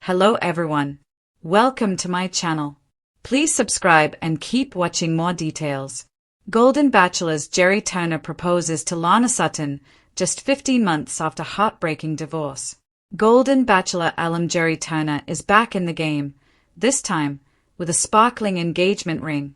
Hello everyone. Welcome to my channel. Please subscribe and keep watching more details. Golden Bachelor's Gerry Turner proposes to Lana Sutton just 15 months after heartbreaking divorce. Golden Bachelor alum Gerry Turner is back in the game, this time with a sparkling engagement ring.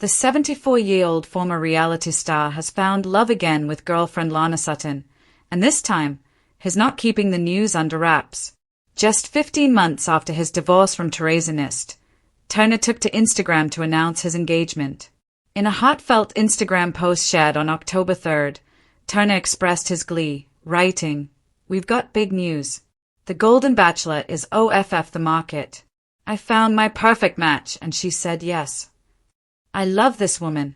The 74-year-old former reality star has found love again with girlfriend Lana Sutton, and this time he's not keeping the news under wraps. Just 15 months after his divorce from Teresa Nist, Turner took to Instagram to announce his engagement. In a heartfelt Instagram post shared on October 3rd, Turner expressed his glee, writing, "We've got big news. The Golden Bachelor is off the market. I found my perfect match and she said yes. I love this woman."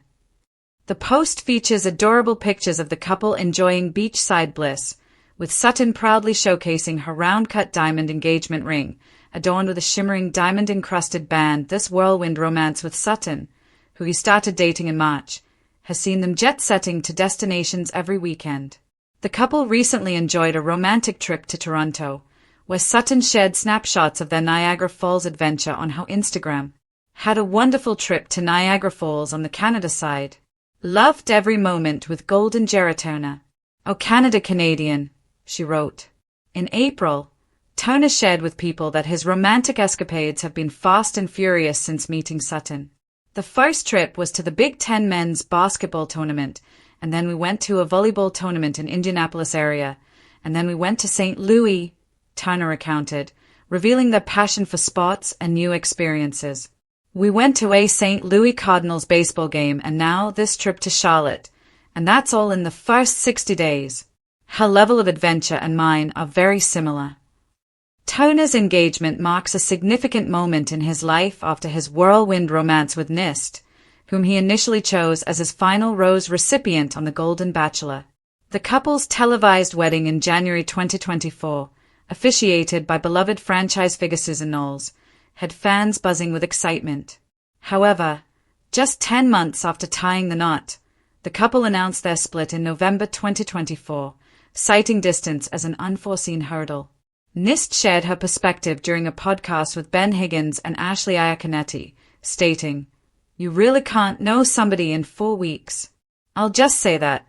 The post features adorable pictures of the couple enjoying beachside bliss, with Sutton proudly showcasing her round-cut diamond engagement ring, adorned with a shimmering diamond-encrusted band. This whirlwind romance with Sutton, who he started dating in March, has seen them jet-setting to destinations every weekend. The couple recently enjoyed a romantic trip to Toronto, where Sutton shared snapshots of their Niagara Falls adventure on her Instagram. "Had a wonderful trip to Niagara Falls on the Canada side. Loved every moment with Golden Gerry Turner. Oh Canada Canadian," she wrote. In April, Turner shared with people that his romantic escapades have been fast and furious since meeting Sutton. "The first trip was to the Big Ten men's basketball tournament, and then we went to a volleyball tournament in Indianapolis area, and then we went to St. Louis," Turner recounted, revealing their passion for sports and new experiences. "We went to a St. Louis Cardinals baseball game and now this trip to Charlotte, and that's all in the first 60 days. Her level of adventure and mine are very similar." Turner's engagement marks a significant moment in his life after his whirlwind romance with Nist, whom he initially chose as his final rose recipient on The Golden Bachelor. The couple's televised wedding in January 2024, officiated by beloved franchise figure Susan Knowles, had fans buzzing with excitement. However, just 10 months after tying the knot, the couple announced their split in November 2024, citing distance as an unforeseen hurdle. Nist shared her perspective during a podcast with Ben Higgins and Ashley Iaconetti, stating, "You really can't know somebody in 4 weeks. I'll just say that.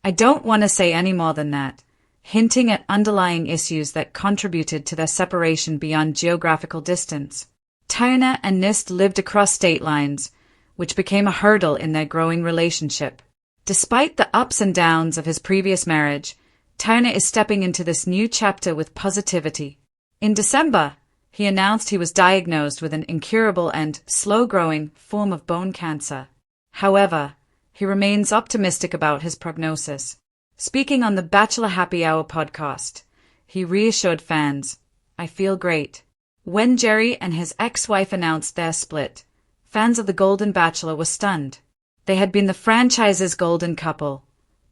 I don't want to say any more than that," hinting at underlying issues that contributed to their separation beyond geographical distance. Turner and Nist lived across state lines, which became a hurdle in their growing relationship. Despite the ups and downs of his previous marriage, Turner is stepping into this new chapter with positivity. In December, he announced he was diagnosed with an incurable and slow-growing form of bone cancer. However, he remains optimistic about his prognosis. Speaking on the Bachelor Happy Hour podcast, he reassured fans, "I feel great." When Gerry and his ex-wife announced their split, fans of The Golden Bachelor were stunned. They had been the franchise's golden couple,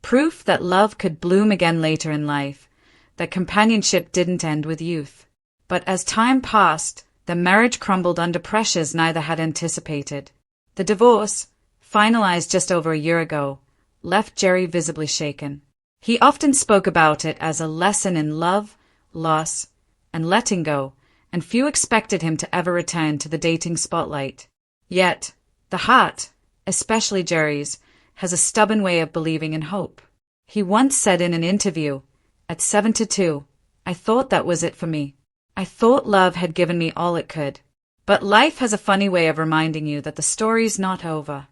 proof that love could bloom again later in life, that companionship didn't end with youth. But as time passed, the marriage crumbled under pressures neither had anticipated. The divorce, finalized just over a year ago, left Gerry visibly shaken. He often spoke about it as a lesson in love, loss, and letting go, and few expected him to ever return to the dating spotlight. Yet, the heart, especially Gerry's, has a stubborn way of believing in hope. He once said in an interview, "At 72, I thought that was it for me. I thought love had given me all it could. But life has a funny way of reminding you that the story's not over."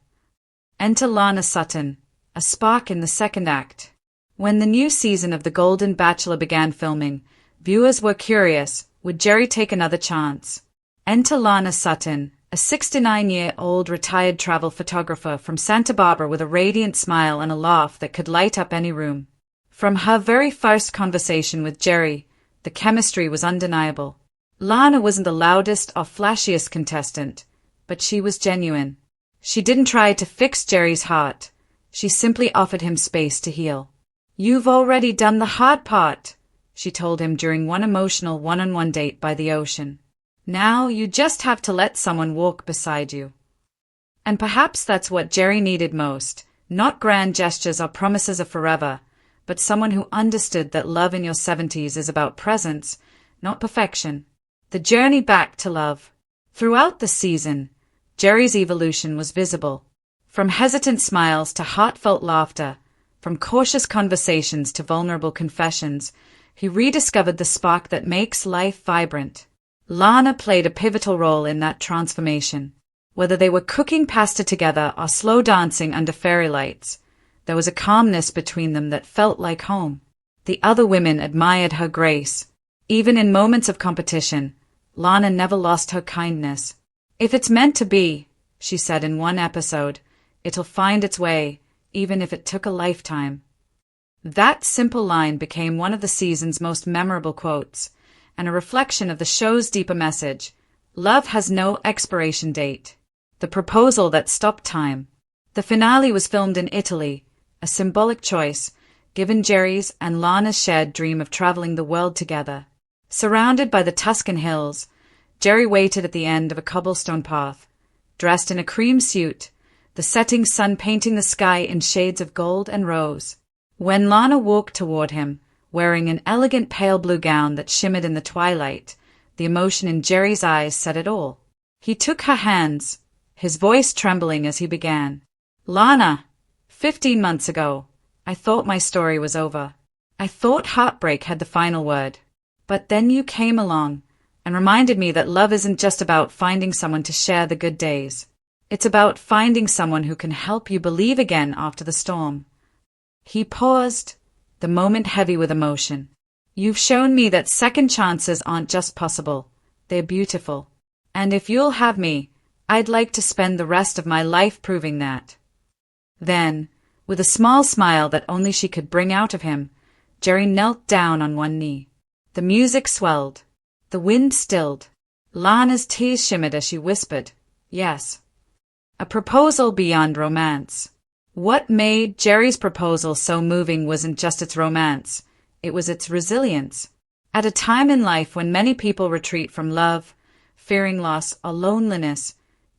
Enter Lana Sutton, a spark in the second act. When the new season of The Golden Bachelor began filming, viewers were curious, would Gerry take another chance? Enter Lana Sutton, a 69-year-old retired travel photographer from Santa Barbara with a radiant smile and a laugh that could light up any room. From her very first conversation with Gerry, the chemistry was undeniable. Lana wasn't the loudest or flashiest contestant, but she was genuine. She didn't try to fix Gerry's heart. She simply offered him space to heal. "You've already done the hard part," she told him during one emotional one-on-one date by the ocean. "Now you just have to let someone walk beside you." And perhaps that's what Gerry needed most, not grand gestures or promises of forever, but someone who understood that love in your 70s is about presence, not perfection. The journey back to love. Throughout the season, Gerry's evolution was visible. From hesitant smiles to heartfelt laughter, from cautious conversations to vulnerable confessions, he rediscovered the spark that makes life vibrant. Lana played a pivotal role in that transformation. Whether they were cooking pasta together or slow dancing under fairy lights, there was a calmness between them that felt like home. The other women admired her grace. Even in moments of competition, Lana never lost her kindness. "If it's meant to be," she said in one episode, "it'll find its way, even if it took a lifetime." That simple line became one of the season's most memorable quotes, and a reflection of the show's deeper message: love has no expiration date. The proposal that stopped time. The finale was filmed in Italy, a symbolic choice, given Gerry's and Lana's shared dream of traveling the world together. Surrounded by the Tuscan hills, Gerry waited at the end of a cobblestone path, dressed in a cream suit, the setting sun painting the sky in shades of gold and rose. When Lana walked toward him, wearing an elegant pale blue gown that shimmered in the twilight, the emotion in Gerry's eyes said it all. He took her hands, his voice trembling as he began. "Lana, 15 months ago, I thought my story was over. I thought heartbreak had the final word. But then you came along and reminded me that love isn't just about finding someone to share the good days. It's about finding someone who can help you believe again after the storm." He paused, the moment heavy with emotion. "You've shown me that second chances aren't just possible, they're beautiful. And if you'll have me, I'd like to spend the rest of my life proving that." Then, with a small smile that only she could bring out of him, Gerry knelt down on one knee. The music swelled. The wind stilled. Lana's tears shimmered as she whispered, "Yes." A proposal beyond romance. What made Gerry's proposal so moving wasn't just its romance, it was its resilience. At a time in life when many people retreat from love, fearing loss or loneliness,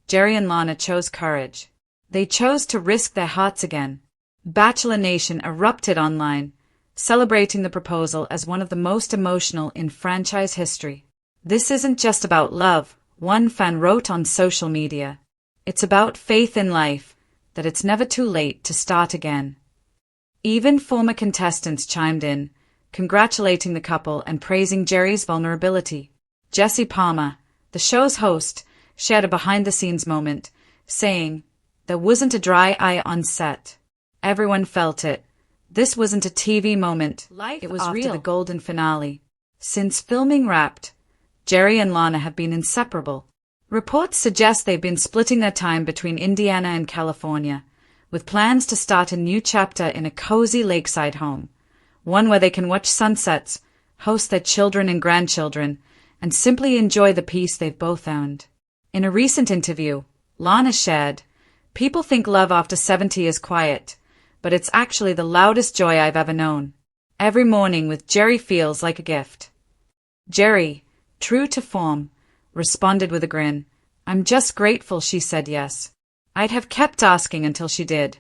Gerry and Lana chose courage. They chose to risk their hearts again. Bachelor Nation erupted online, celebrating the proposal as one of the most emotional in franchise history. "This isn't just about love," one fan wrote on social media. "It's about faith in life, that it's never too late to start again." Even former contestants chimed in, congratulating the couple and praising Gerry's vulnerability. Jesse Palmer, the show's host, shared a behind-the-scenes moment, saying, "There wasn't a dry eye on set. Everyone felt it. This wasn't a TV moment. It was real." After the golden finale. Since filming wrapped, Gerry and Lana have been inseparable. Reports suggest they've been splitting their time between Indiana and California, with plans to start a new chapter in a cozy lakeside home, one where they can watch sunsets, host their children and grandchildren, and simply enjoy the peace they've both earned. In a recent interview, Lana shared, "People think love after 70 is quiet, but it's actually the loudest joy I've ever known. Every morning with Gerry feels like a gift." Gerry, true to form, responded with a grin. "I'm just grateful she said yes. I'd have kept asking until she did."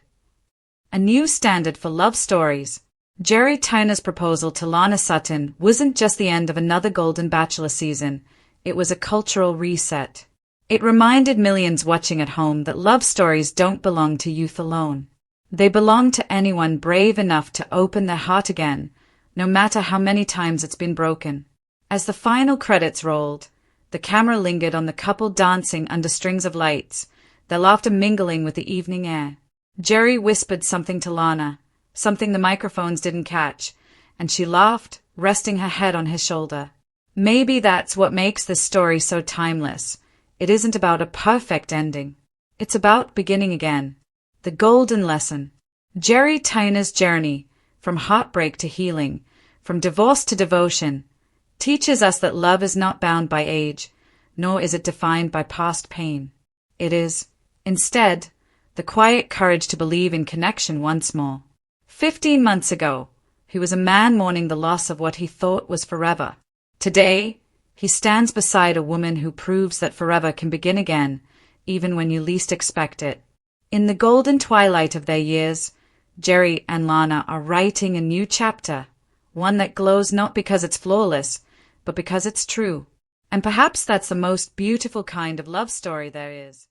A new standard for love stories. Gerry Turner's proposal to Lana Sutton wasn't just the end of another Golden Bachelor season, it was a cultural reset. It reminded millions watching at home that love stories don't belong to youth alone. They belong to anyone brave enough to open their heart again, no matter how many times it's been broken. As the final credits rolled, the camera lingered on the couple dancing under strings of lights, their laughter mingling with the evening air. Gerry whispered something to Lana, something the microphones didn't catch, and she laughed, resting her head on his shoulder. Maybe that's what makes this story so timeless. It isn't about a perfect ending. It's about beginning again. The golden lesson. Gerry Turner's journey, from heartbreak to healing, from divorce to devotion, teaches us that love is not bound by age, nor is it defined by past pain. It is, instead, the quiet courage to believe in connection once more. 15 months ago, he was a man mourning the loss of what he thought was forever. Today, he stands beside a woman who proves that forever can begin again, even when you least expect it. In the golden twilight of their years, Gerry and Lana are writing a new chapter, one that glows not because it's flawless, but because it's true. And perhaps that's the most beautiful kind of love story there is.